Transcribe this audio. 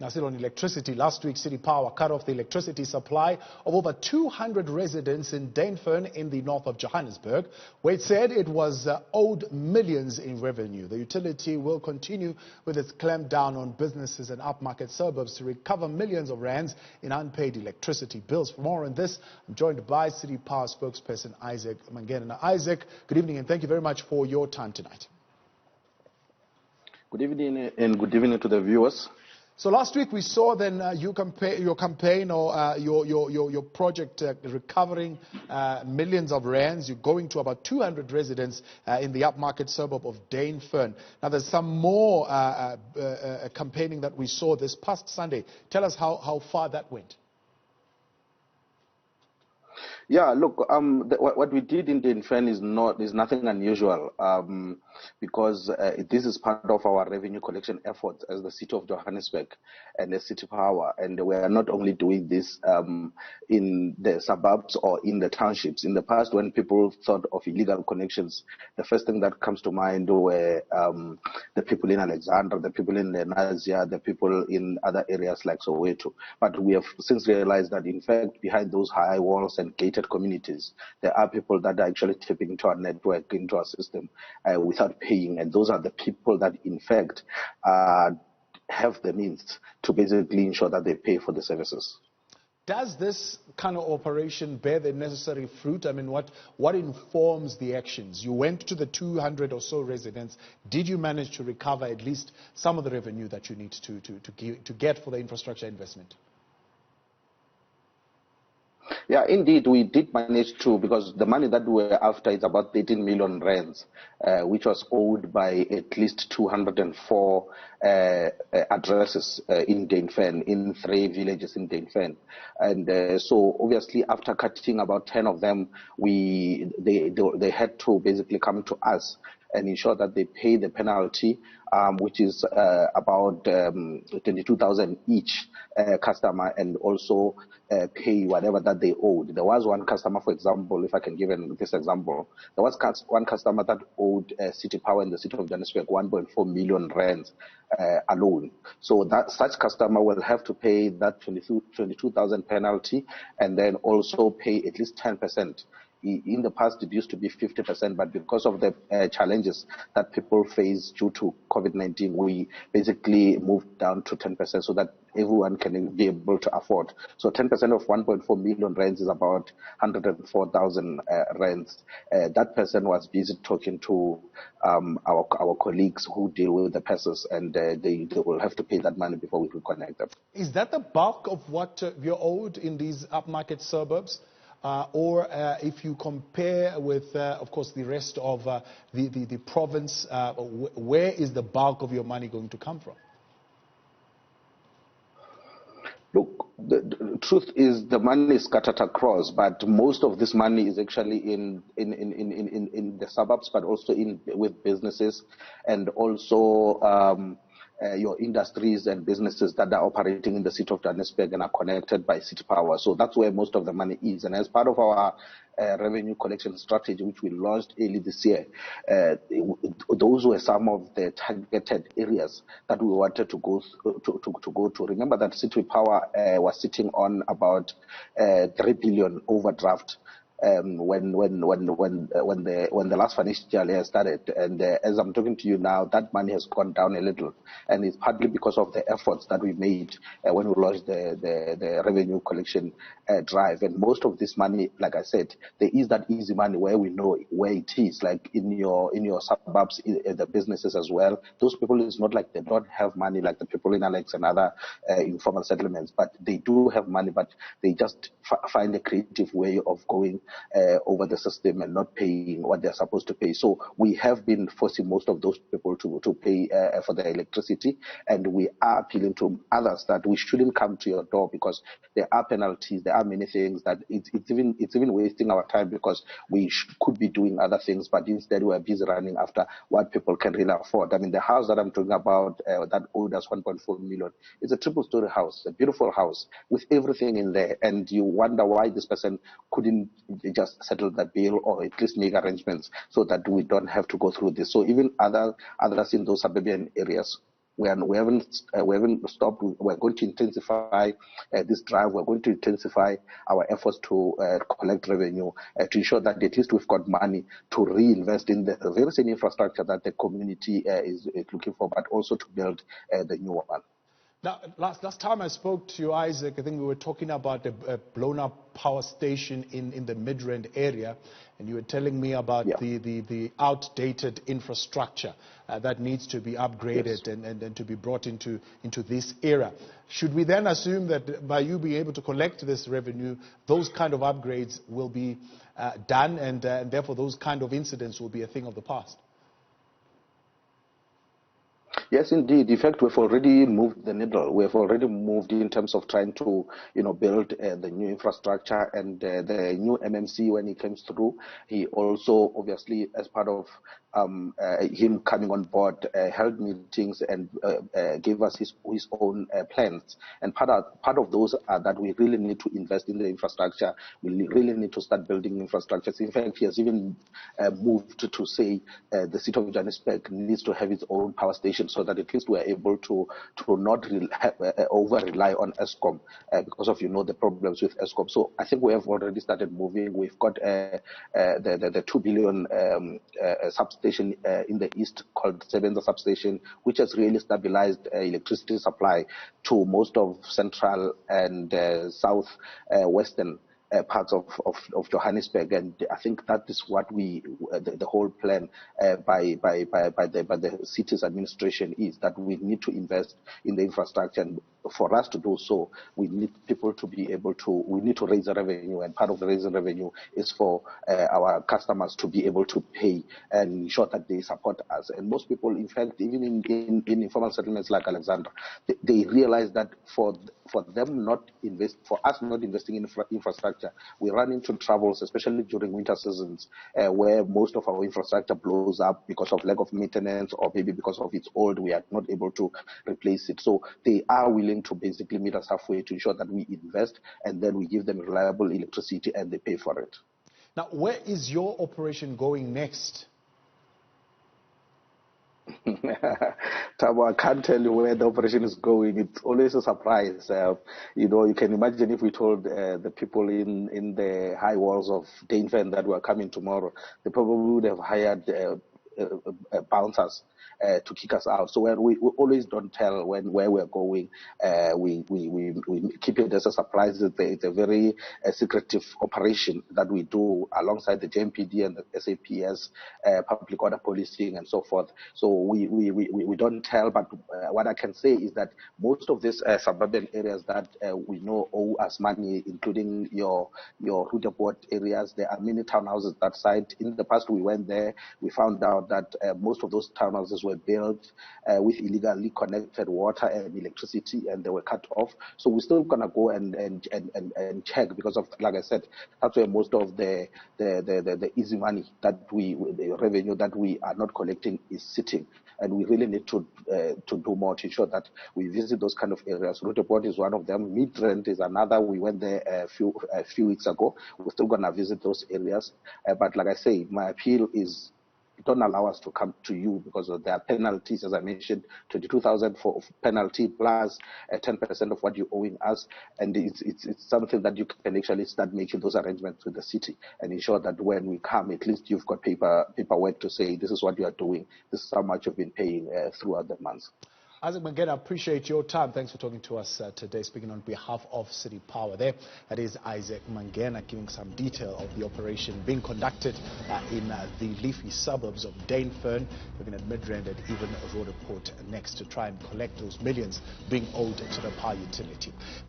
Now, still on electricity, last week City Power cut off the electricity supply of over 200 residents in Dainfern in the north of Johannesburg, where it said it was owed millions in revenue. The utility will continue with its clampdown on businesses and upmarket suburbs to recover millions of rands in unpaid electricity bills. For more on this, I'm joined by City Power Spokesperson Mangena. Now, Isaac, good evening and thank you very much for your time tonight. Good evening and good evening to the viewers. So last week we saw then your campaign or your project recovering millions of rands. You're going to about 200 residents in the upmarket suburb of Dainfern. Now there's some more campaigning that we saw this past Sunday. Tell us how far that went. Yeah, look, what we did in Dainfern is nothing unusual, because this is part of our revenue collection efforts as the City of Johannesburg and the City Power, and we are not only doing this in the suburbs or in the townships. In the past, when people thought of illegal connections, the first thing that comes to mind were the people in Alexandra, the people in Nazia, the people in other areas like Soweto. But we have since realized that, in fact, behind those high walls and gated communities, there are people that are actually tapping into our network, into our system without paying, and those are the people that in fact have the means to basically ensure that they pay for the services. Does this kind of operation bear the necessary fruit? I mean, what informs the actions? You went to the 200 or so residents. Did you manage to recover at least some of the revenue that you need to get for the infrastructure investment? Yeah, indeed, we did manage to, because the money that we were after is about 13 million rands, which was owed by at least 204 addresses in Dainfern, in 3 villages in Dainfern. And so obviously after cutting about 10 of them, they had to basically come to us and ensure that they pay the penalty, which is about 22,000 each customer, and also pay whatever that they owed. There was one customer, for example, if I can give this example, there was one customer that owed City Power in the City of Johannesburg 1.4 million rands alone. So that such customer will have to pay that 22,000 penalty, and then also pay at least 10%. In the past, it used to be 50%, but because of the challenges that people face due to COVID-19, we basically moved down to 10% so that everyone can be able to afford. So 10% of 1.4 million rands is about 104,000 rands. That person was busy talking to our colleagues who deal with the persons, and they will have to pay that money before we can connect them. Is that the bulk of what you're owed in these upmarket suburbs? Or if you compare with, of course, the rest of the province, where is the bulk of your money going to come from? Look, the truth is the money is scattered across, but most of this money is actually in the suburbs, but also with businesses, and also your industries and businesses that are operating in the City of Johannesburg and are connected by City Power. So that's where most of the money is. And as part of our revenue collection strategy, which we launched early this year, those were some of the targeted areas that we wanted to go to. Remember that City Power was sitting on about 3 billion overdraft when the last financial year started, and as I'm talking to you now, that money has gone down a little, and it's partly because of the efforts that we made when we launched the revenue collection drive. And most of this money, like I said, there is that easy money where we know where it is, like in your suburbs, in the businesses as well. Those people, is not like they don't have money like the people in Alex and other informal settlements, but they do have money, but they just find a creative way of going over the system and not paying what they're supposed to pay. So we have been forcing most of those people to pay for their electricity, and we are appealing to others that we shouldn't come to your door because there are penalties, there are many things that it's even wasting our time, because we could be doing other things, but instead we're busy running after what people can really afford. I mean, the house that I'm talking about that owed us 1.4 million is a triple-story house, a beautiful house with everything in there, and you wonder why this person couldn't just settle the bill or at least make arrangements so that we don't have to go through this. So even others in those suburban areas we haven't stopped. We're going to intensify this drive. We're going to intensify our efforts to collect revenue to ensure that at least we've got money to reinvest in the very same infrastructure that the community is looking for, but also to build the new one. Now, last time I spoke to you, Isaac, I think we were talking about a blown-up power station in the Midrand area, and you were telling me about the outdated infrastructure that needs to be upgraded and to be brought into this era. Should we then assume that by you being able to collect this revenue, those kind of upgrades will be done, and therefore those kind of incidents will be a thing of the past? Yes, indeed. In fact, we've already moved the needle. We've already moved in terms of trying to, build the new infrastructure, and the new MMC, when he comes through, he also, obviously, as part of him coming on board, held meetings and gave us his own plans. And part of those are that we really need to invest in the infrastructure. We really need to start building infrastructures. In fact, he has even moved to say the city of Johannesburg needs to have its own power station, so that at least we are able to not over rely on Eskom because of the problems with Eskom. So I think we have already started moving. We've got the 2 billion substation in the east called Sebenza substation, which has really stabilized electricity supply to most of central and south western parts of Johannesburg, and I think that is what the whole plan by the city's administration is, that we need to invest in the infrastructure, and for us to do so, we need people to be able to. We need to raise the revenue, and part of the raising revenue is for our customers to be able to pay and ensure that they support us. And most people, in fact, even in informal settlements like Alexandra, they realize that for us not investing in infrastructure, we run into troubles, especially during winter seasons, where most of our infrastructure blows up because of lack of maintenance, or maybe because of it's old, we are not able to replace it. So they are willing to basically meet us halfway to ensure that we invest, and then we give them reliable electricity and they pay for it. Now, where is your operation going next? Thabo, I can't tell you where the operation is going. It's always a surprise. You can imagine if we told the people in the high walls of Dainfen that we are coming tomorrow, they probably would have hired bouncers to kick us out. So we always don't tell where we're going. We keep it as a surprise. It's a very secretive operation that we do alongside the JMPD and the SAPS, public order policing and so forth. So we don't tell, but what I can say is that most of these suburban areas that we know owe us money, including your Roodepoort areas, there are many townhouses that side. In the past, we went there, we found out that most of those townhouses were built with illegally connected water and electricity, and they were cut off. So we're still gonna go and check, because of, like I said, that's where most of the easy money the revenue that we are not collecting is sitting, and we really need to do more to ensure that we visit those kind of areas. Roodepoort is one of them. Midrand is another. We went there a few weeks ago. We're still gonna visit those areas, but like I say, my appeal is, don't allow us to come to you, because there are penalties, as I mentioned, 22,000 for penalty plus 10% of what you're owing us, and it's something that you can actually start making those arrangements with the city and ensure that when we come, at least you've got paperwork to say this is what you are doing, this is how much you've been paying throughout the months. Isaac Mangena, I appreciate your time. Thanks for talking to us today, speaking on behalf of City Power there. That is Isaac Mangena giving some detail of the operation being conducted in the leafy suburbs of Dainfen, looking at Midrand and even Roodepoort next, to try and collect those millions being owed to the power utility.